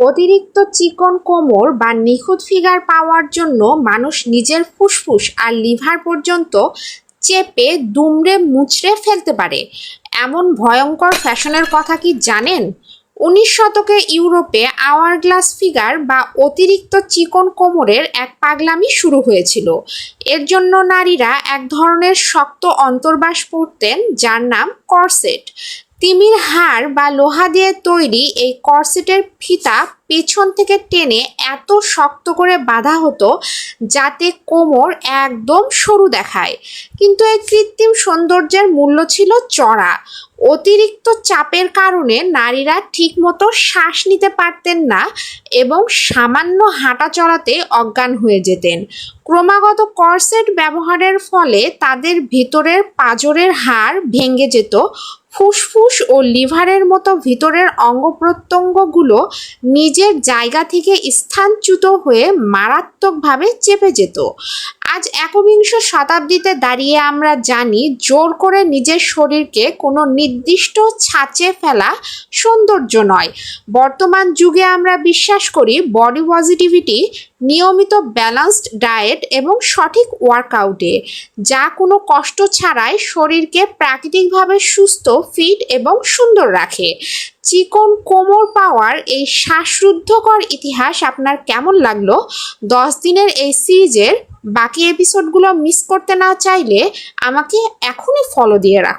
অতিরিক্ত চিকন কোমর বা নিখুঁত ফিগার পাওয়ার জন্য মানুষ নিজের ফুসফুস আর লিভার পর্যন্ত চেপে দুমড়ে মুচড়ে ফেলতে পারে। এমন ভয়ঙ্কর ফ্যাশনের কথা কি জানেন? 19 শতকে ইউরোপে আওয়ারগ্লাস ফিগার বা অতিরিক্ত চিকন কোমরের এক পাগলামি শুরু হয়েছিল। এর জন্য নারীরা এক ধরনের শক্ত অন্তর্বাস পরতেন যার নাম করসেট। তিমির হাড় বা লোহা দিয়ে তৈরি এই করসেটের ফিতা পেছন থেকে টেনে এত শক্ত করে বাঁধা হতো যাতে কোমর একদম সরু দেখায়। কিন্তু এই কৃত্রিম সৌন্দর্যের মূল্য ছিল চড়া। অতিরিক্ত চাপের কারণে নারীরা ঠিকমতো শ্বাস নিতে পারতেন না এবং সামান্য হাঁটা চলাতে অজ্ঞান হয়ে যেতেন। ক্রমাগত করসেট ব্যবহারের ফলে তাদের ভিতরের পাঁজরের হাড় ভেঙে যেত, ফুসফুস ও লিভারের মতো ভিতরের অঙ্গ-প্রত্যঙ্গগুলো নিজের জায়গা থেকে স্থানচ্যুত হয়ে মারাত্মকভাবে চেপে যেত। আজ একবিংশ শতাব্দীতে দাঁড়িয়ে আমরা জানি জোর করে নিজের শরীরকে কোনো নির্দিষ্ট ছাঁচে ফেলা সৌন্দর্য নয়। বর্তমান যুগে আমরা বিশ্বাস করি বডি পজিটিভিটি, নিয়মিত ব্যালেন্সড ডায়েট এবং সঠিক ওয়ার্কআউটে, যা কোনো কষ্ট ছাড়াই শরীরকে প্রাকৃতিকভাবে সুস্থ, ফিট এবং সুন্দর রাখে। চিকন কোমর পাওয়ার এই শ্বাসরুদ্ধকর ইতিহাস আপনার কেমন লাগলো? 10 দিনের এই সিরিজের বাকি এপিসোডগুলো মিস করতে না চাইলে আমাকে এখনই ফলো দিয়ে রাখুন।